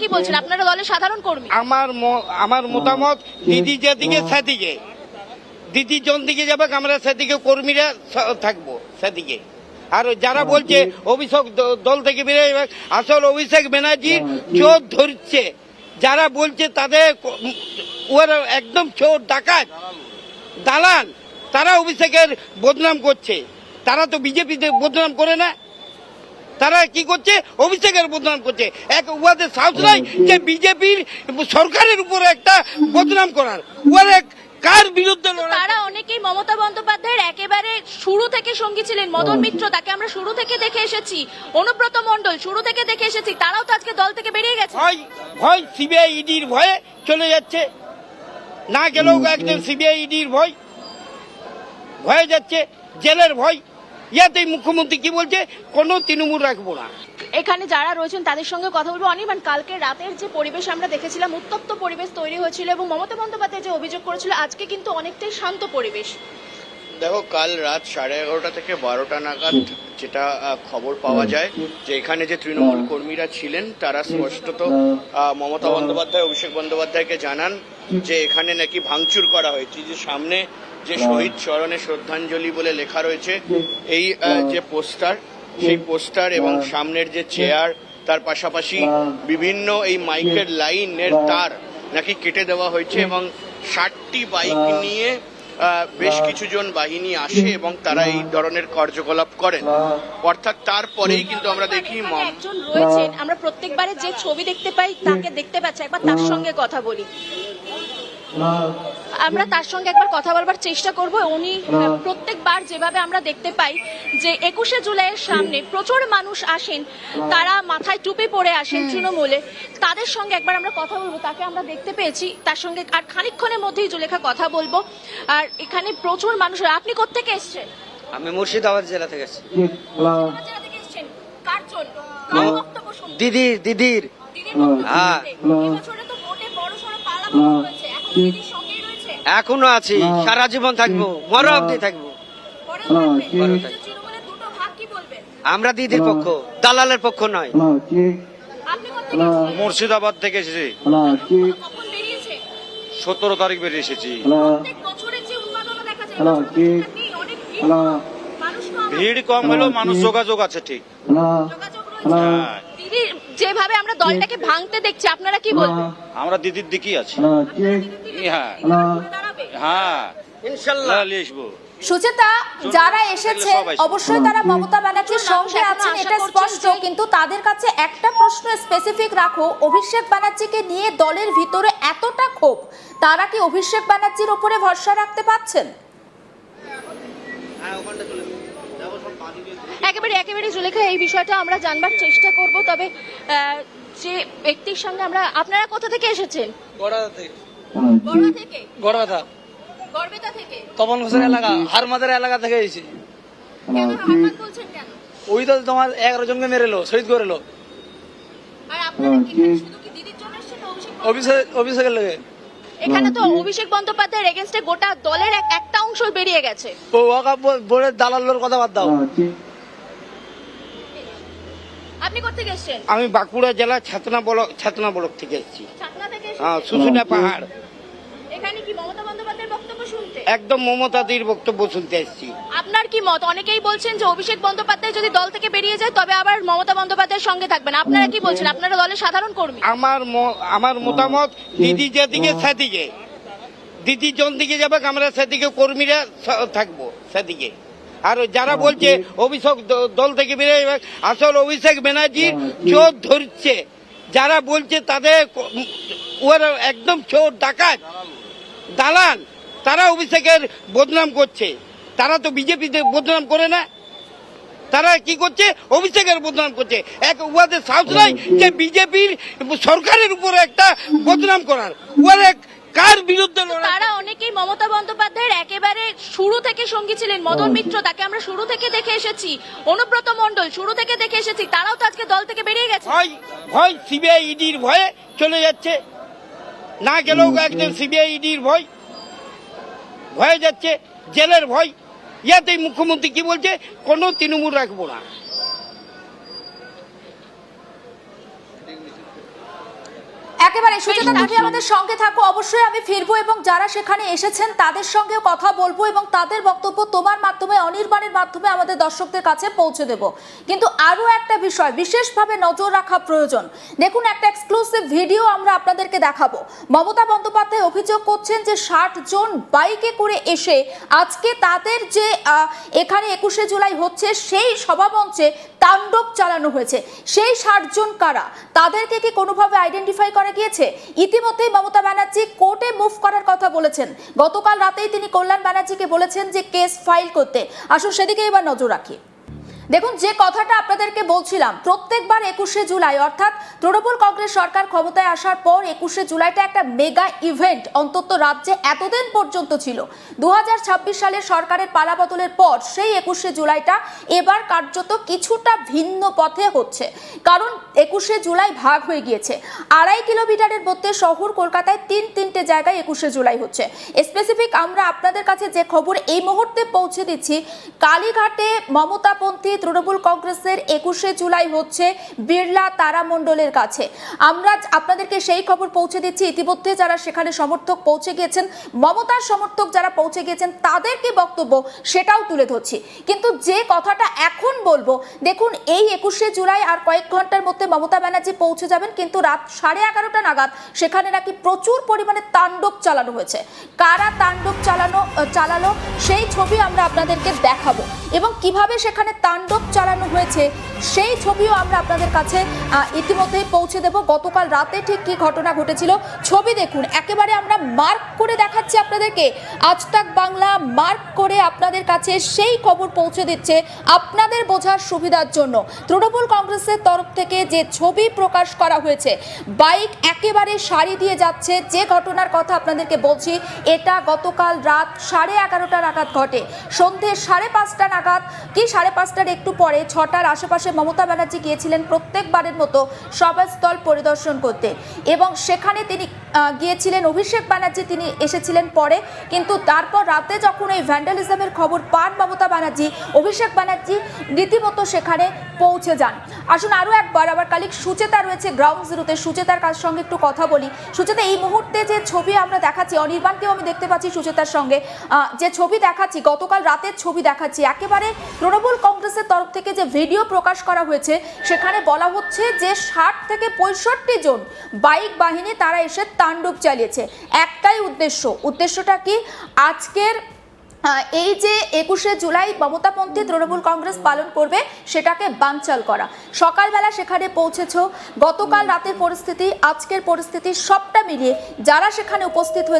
কি বলছেন? আপনারা দলের সাধারণ কর্মী। আমার মতামত, দিদি যেদিকে সেদিকে, দিদি জন দিকে যাবে আমরা সেদিকে কর্মীরা থাকবো সেদিকে। আর যারা বলছে অভিষেক দল থেকে বেরিয়ে যাবে, আসল অভিষেক ব্যানার্জির চোর ধরছে। যারা বলছে তাদের ওরা একদম চোর ডাকাত দালান, তারা অভিষেকের বদনাম করছে। তারা তো বিজেপিতে বদনাম করে না, তারা কি করছে? অভিষেকের বদনাম করছে। উহাদের সাহস নাই যে বিজেপির সরকারের উপরে একটা বদনাম করার। উহারা কার বিরুদ্ধে? তারা অনেকেই মমতা বন্দ্যোপাধ্যায়ের একেবারে শুরু থেকে সঙ্গী ছিলেন। মদন মিত্র, তাকে আমরা শুরু থেকে দেখে এসেছি। অনুব্রত মণ্ডল শুরু থেকে দেখে এসেছি। তারাও তো আজকে দল থেকে বেরিয়ে গেছে। ভয় সিবিআই ইডির ভয়ে চলে যাচ্ছে, না গেলেও একজন সিবিআই ইডির ভয়ে যাচ্ছে, জেলের ভয়। ইয়াতেই মুখ্যমন্ত্রী কি বলছে? কোনো তৃণমূল রাখবো না। এখানে যারা রয়েছেন তাদের সঙ্গে কথা বলবো। অনির্বাণ, কালকে রাতের যে পরিবেশ আমরা দেখেছিলাম, উত্তপ্ত পরিবেশ তৈরি হয়েছিল এবং মমতা বন্দ্যোপাধ্যায় যে অভিযোগ করেছিল, আজকে কিন্তু অনেকটাই শান্ত পরিবেশ। দেখো, কাল রাত 11:30 থেকে 12টা নাগাদ যেটা খবর পাওয়া যায় যে এখানে যে তৃণমূল কর্মীরা ছিলেন তারা স্পষ্টত মমতা বন্দ্যোপাধ্যায়, অভিষেক বন্দ্যোপাধ্যায়কে জানান যে এখানে নাকি ভাঙচুর করা হয়েছে। যে সামনে যে শহীদ চরণে শ্রদ্ধাঞ্জলি বলে লেখা রয়েছে, এই যে পোস্টার, সেই পোস্টার এবং সামনের যে চেয়ার, তার পাশাপাশি বিভিন্ন এই মাইকের লাইনের তার নাকি কেটে দেওয়া হয়েছে এবং 60টি বাইক নিয়ে বেশ কিছুজন বাহিনী আসে এবং তারা এই ধরনের কার্যকলাপ করেন। অর্থাৎ তারপরেই কিন্তু আমরা দেখি একজন রয়েছেন, আমরা প্রত্যেকবারে যে ছবি দেখতে পাই তাকে দেখতে পাচ্ছি। একবার তার সঙ্গে কথা বলি, আমরা তার সঙ্গে একবার কথা বলবার চেষ্টা করব। উনি প্রত্যেকবার যেভাবে আমরা দেখতে পাই যে 21শে জুলাইয়ের সামনে প্রচুর মানুষ আসেন, তারা মাথায় টুপি পরে আসেন তৃণমূলে, তাদের সঙ্গে একবার আমরা কথা বলবো। তাকে আমরা দেখতে পেয়েছি, তার সঙ্গে আর খানিকক্ষণের মধ্যেই জুলেখা কথা বলবো। আর এখানে প্রচুর মানুষ। আপনি কোত্থেকে এসছেন? আমি মুর্শিদাবাদ জেলা থেকে এসেছি। কার জন্য? দিদির হ্যাঁ, এখনো আছি, সারা জীবন থাকবো, মরা অবধি থাকবো। আমরা দিদির পক্ষ, দালালের পক্ষ নয়। মুর্শিদাবাদ থেকে এসেছি, 17 তারিখ বেরিয়ে এসেছি। ভিড় কম হলেও মানুষ যোগাযোগ আছে ঠিক। দিদি, যেভাবে আমরা দলটাকে ভাঙতে দেখছি, আপনারা কি বলবেন? আমরা দিদির দিকেই আছি। হ্যাঁ হ্যাঁ, ইনশাল্লাহ নিয়ে আসবো। সুচেতা, যারা এসেছে অবশ্যই তারা মমতা ব্যানার্জির সঙ্গে আছেন, এটা স্পষ্ট। কিন্তু তাদের কাছে একটা প্রশ্ন স্পেসিফিক রাখো, অভিষেক ব্যানার্জিকে নিয়ে দলের ভিতরে এতটা ক্ষোভ, তারা কি অভিষেক ব্যানার্জির উপরে ভরসা রাখতে পারছেন? একেবারে জুলেখা, এই বিষয়টা আমরা জানবার চেষ্টা করব। তবে যে ব্যক্তির সঙ্গে আমরা, আপনারা কোথা থেকে এসেছেন? গড়বেতা থেকে। তপন ঘোষের এলাকা, হারমাদের এলাকা থেকে এসেছি। ওই তো তোমার 11 জনকে মেরেলো, শহীদ করেলো। অভিষেকের লেগে এখানে তো অভিষেক বন্দ্যোপাধ্যায়ের এগেইনস্টে গোটা দলের একটা অংশ বেরিয়ে গেছে। দালালের কথা বাদ দাও। আপনি কোথেকে এসেছেন? আমি বাঁকুড়া জেলা ছাতনা ব্লক থেকে এসেছি। হ্যাঁ, শুশুনিয়া পাহাড়। এখানে কি মমতা বন্দ্যোপাধ্যায়ের বক্তব্য শুনতে? একদম মমতাদির বক্তব্য শুনতে এসেছি। আপনার কি মত? অনেকেই বলছেন যে অভিষেক বন্দ্যোপাধ্যায় যদি দল থেকে বেরিয়ে যায় তবে আবার মমতা বন্দ্যোপাধ্যায়ের সঙ্গে থাকবেন। আপনারা কি বলছেন? আপনারা দলের সাধারণ কর্মী। আমার মতামত, দিদি যেদিকে সেদিকে, দিদি জন দিকে যাবে আমরা সেদিকে কর্মীরা থাকবো সেদিকে। আর যারা বলছে অভিষেক দল থেকে বেরিয়ে যাবে, আসল অভিষেক ব্যানার্জির চোর ধরছে। যারা বলছে তাদের ওরা একদম চোর ডাকাত দালান, তারা অভিষেকের বদনাম করছে। তারা তো বিজেপিতে বদনাম করে না, তারা কি করছে? অভিষেকের বদনাম করছে। উহাদের সাহস নাই যে বিজেপির সরকারের উপরে একটা বদনাম করার। উহারা কার বিরুদ্ধে? তারা অনেকেই মমতা বন্দ্যোপাধ্যায়ের একেবারে শুরু থেকে সঙ্গী ছিলেন। মদন মিত্র, তাকে আমরা শুরু থেকে দেখে এসেছি। অনুব্রত মণ্ডল শুরু থেকে দেখে এসেছি। তারাও তো আজকে দল থেকে বেরিয়ে গেছে। ভয় সিবিআই ইডির ভয়ে চলে যাচ্ছে, না গেলেও একজন সিবিআই ইডির ভয়ে যাচ্ছে, জেলের ভয়। ইয়াতেই মুখ্যমন্ত্রী কি বলছে? কোনো তৃণমূল রাখবো না। একেবারে সুচেতা, তুমি আমাদের সঙ্গে থাকো, অবশ্যই আমি ফিরবো এবং যারা সেখানে এসেছেন তাদের সঙ্গে কথা বলবো এবং তাদের বক্তব্য তোমার মাধ্যমে, অনির্বাণের মাধ্যমে আমাদের দর্শকদের কাছে পৌঁছে দেব। কিন্তু আরো একটা বিষয় বিশেষভাবে নজর রাখা প্রয়োজন। দেখুন, একটা এক্সক্লুসিভ ভিডিও আমরা আপনাদেরকে দেখাবো। মমতা বন্দ্যোপাধ্যায় অভিযোগ করছেন যে 60 জন বাইকে করে এসে আজকে তাদের যে এখানে 21শে জুলাই হচ্ছে সেই সভামঞ্চে তাণ্ডব চালানো হয়েছে। সেই 60 জন কারা, তাদেরকে কি কোনোভাবে আইডেন্টিফাই করা গিয়েছে? ইতিমধ্যেই মমতা ব্যানার্জি কোর্টে মুভ করার কথা বলেছেন। গতকাল রাতেই তিনি কল্যাণ ব্যানার্জিকে বলেছেন যে কেস ফাইল করতে। আসুন সেদিকে এবার নজর রাখি। দেখুন, যে কথাটা আপনাদেরকে বলছিলাম, প্রত্যেকবার 21শে জুলাই অর্থাৎ তৃণমূল কংগ্রেস সরকার ক্ষমতায় আসার পর 21শে জুলাইটা একটা মেগা ইভেন্ট অন্তত রাজ্যে এতদিন পর্যন্ত ছিল। 2026 সালে সরকারের পালাবদলের পর সেই 21শে জুলাইটা এবার কার্যত কিছুটা ভিন্ন পথে হচ্ছে। কারণ 21শে জুলাই ভাগ হয়ে গিয়েছে। 2.5 কিলোমিটারের মধ্যে শহর কলকাতায় তিনটে জায়গায় 21শে জুলাই হচ্ছে। স্পেসিফিক আমরা আপনাদের কাছে যে খবর এই মুহূর্তে পৌঁছে দিচ্ছি, কালীঘাটে মমতাপন্থী তৃণমূল কংগ্রেসের 21শে জুলাই হচ্ছে বিড়লা তারামণ্ডলের কাছে। আমরা আপনাদেরকে সেই খবর পৌঁছে দিচ্ছি। ইতিমধ্যে যারা সেখানে সমর্থক পৌঁছে গিয়েছেন, মমতার সমর্থক যারা পৌঁছে গিয়েছেন, তাদের কি বক্তব্য সেটাও তুলে ধরছি। কিন্তু যে কথাটা এখন বলবো, দেখুন, এই 21শে জুলাই আর কয়েক ঘন্টার মধ্যে মমতা ব্যানার্জি পৌঁছে যাবেন, কিন্তু রাত 11:30টা নাগাদ সেখানে নাকি প্রচুর পরিমাণে তাণ্ডব চালানো হয়েছে। কারা তাণ্ডব চালালো সেই ছবি আমরা আপনাদেরকে দেখাবো এবং কিভাবে সেখানে তাণ্ডব চালানো হয়েছে সেই ছবিও আমরা আপনাদের কাছে ইতিমধ্যেই পৌঁছে দেব। গতকাল রাতে ঠিক কি ঘটনা ঘটেছিল ছবি দেখুন, একেবারে আমরা মার্ক করে দেখাচ্ছি আপনাদেরকে। আজ তাক বাংলা মার্ক করে আপনাদের কাছে সেই খবর পৌঁছে দিচ্ছে আপনাদের বোঝার সুবিধার জন্য। তৃণমূল কংগ্রেসের তরফ থেকে যে ছবি প্রকাশ করা হয়েছে, বাইক একেবারে সারি দিয়ে যাচ্ছে। যে ঘটনার কথা আপনাদেরকে বলছি, এটা গতকাল রাত 11:30টা নাগাদ ঘটে। সন্ধ্যে 5:30 নাগাদ কি 5:30টার একটু পরে 6টার আশেপাশে মমতা ব্যানার্জি গিয়েছিলেন প্রত্যেকবারের মতো সভাস্থল পরিদর্শন করতে এবং সেখানে তিনি গিয়েছিলেন। অভিষেক ব্যানার্জি তিনি এসেছিলেন পরে, কিন্তু তারপর রাতে যখন এই ভ্যান্ডালিজমের খবর পান মমতা ব্যানার্জি, অভিষেক ব্যানার্জি রীতিমতো সেখানে পৌঁছে যান। আসুন আরও একবার, আবার কালিক সুচেতা রয়েছে গ্রাউন্ড জিরোতে, সুচেতার কাছ সঙ্গে একটু কথা বলি। সুচেতা, এই মুহূর্তে যে ছবি আমরা দেখাচ্ছি, অনির্বাণকেও আমি দেখতে পাচ্ছি সুচেতার সঙ্গে, যে ছবি দেখাচ্ছি, গতকাল রাতের ছবি দেখাচ্ছি, একেবারে তৃণমূল কংগ্রেসের তরফ থেকে যে ভিডিও প্রকাশ করা হয়েছে সেখানে বলা হচ্ছে যে 60 থেকে 65 জন বাইক বাহিনী তারা এসে তাণ্ডব চালিয়েছে। একটাই উদ্দেশ্যটা কি, আজকের এই যে 21শে জুলাই মমতাপন্থী তৃণমূল কংগ্রেস পালন করবে সেটাকে বানচাল করা। সকালবেলা সেখানে পৌঁছেছ, গতকাল রাতের পরিস্থিতি, আজকের পরিস্থিতি সবটা মিলিয়ে যারা সেখানে উপস্থিত হয়েছে